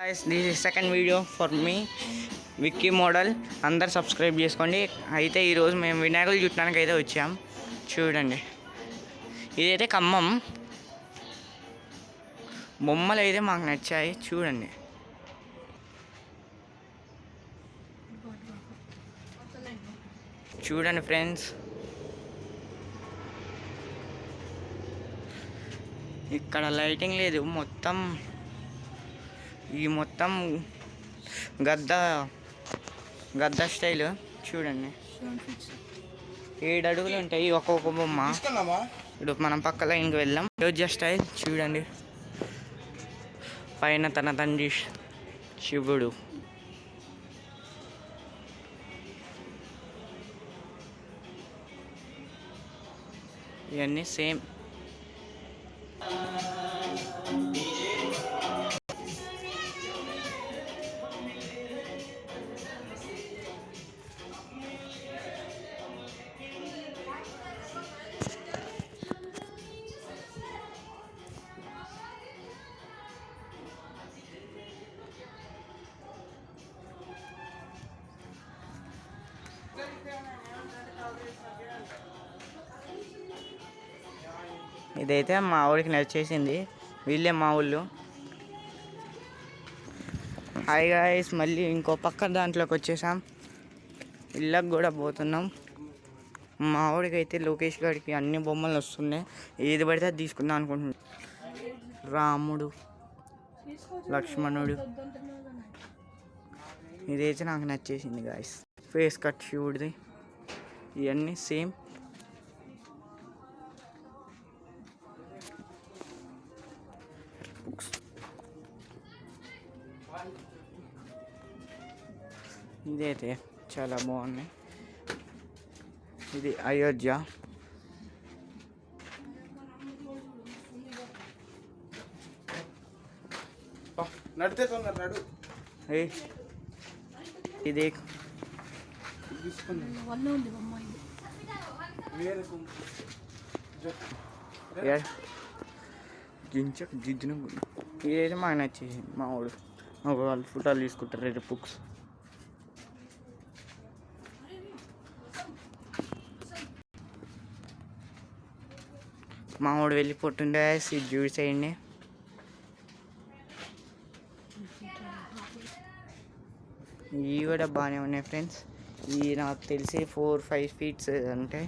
Guys, this is second video for me, Vicky model. అందరు subscribe చేసుకోండి. అయితే ఈరోజు మేము వినాయకులు చుట్టానికి అయితే వచ్చాం. చూడండి, ఇదైతే ఖమ్మం. బొమ్మలు అయితే మాకు నచ్చాయి. చూడండి, చూడండి ఫ్రెండ్స్. ఇక్కడ లైటింగ్ లేదు, మొత్తం గద్ద స్టైల్. చూడండి, 7 అడుగులు ఉంటాయి ఒక్కొక్క బొమ్మ. ఇప్పుడు మనం పక్క లైన్కి వెళ్దాం. అయోధ్య స్టైల్ చూడండి. పైన తన తండ్రి శివుడు. ఇవన్నీ సేమ్. ఇదైతే మా ఊరికి నచ్చేసింది. వీళ్ళే మా ఊళ్ళు. హాయ్ గాయ్స్, మళ్ళీ ఇంకో పక్క దాంట్లోకి వచ్చేసాం. ఇళ్ళకి కూడా పోతున్నాం. మా ఊరికి అయితే లోకేష్ గారికి అన్ని బొమ్మలు వస్తున్నాయి. ఏది పడితే అది తీసుకుందాం అనుకుంటున్నాం. రాముడు, లక్ష్మణుడు. ఇదైతే నాకు నచ్చేసింది గాయ్స్. Face cut శివుడిది. ఇవన్నీ సేమ్. ఇదైతే చాలా బాగున్నాయి. ఇది అయోధ్య. ఇది ఇదైతే మాకు నచ్చేసి మా వాడు వాళ్ళు ఫోటోలు తీసుకుంటారు. రేపు బుక్స్. మా వాడు వెళ్ళిపోతుండే. ఇది చూసేయండి. ఇవి కూడా బాగానే ఉన్నాయి ఫ్రెండ్స్. ఇవి నాకు తెలిసి 4-5 ఫీట్స్ ఉంటాయి.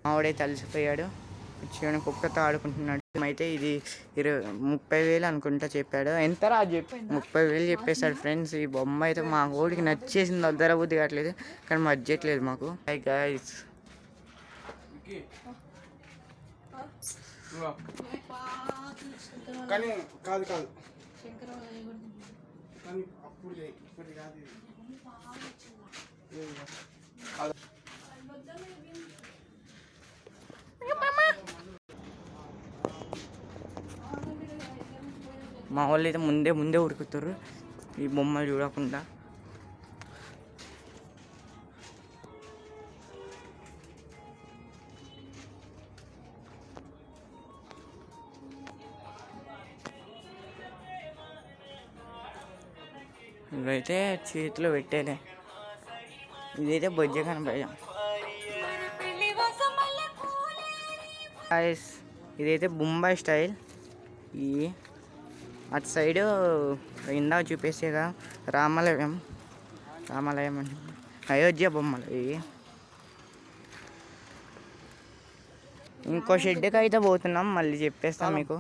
మావాడైతే అలసిపోయాడు. చిన్న కుక్కతో ఆడుకుంటున్నాడు. అయితే ఇది 30,000 అనుకుంటా చెప్పాడు. ఎంత రా చెప్పి 30,000 చెప్పేశాడు ఫ్రెండ్స్. ఈ బొమ్మ అయితే మా ఊరికి నచ్చేసింది. వద్దర బుద్ధి కావట్లేదు, కానీ మధ్యట్లేదు మాకు. హాయ్ గాయ్స్, మా వాళ్ళు అయితే ముందే ఉరుకుతారు ఈ బొమ్మలు చూడకుండా. ఇవైతే చేతిలో పెట్టేలే. ఇదైతే బొజ్జ కనపడాం. ఇదైతే బొంబాయి స్టైల్. ఈ అటు సైడు ఇందాక చూపేసేగా రామాలయం అని అయోధ్య బొమ్మలు. ఇవి ఇంకో షెడ్కి అయితే పోతున్నాం, మళ్ళీ చెప్పేస్తాం మీకు.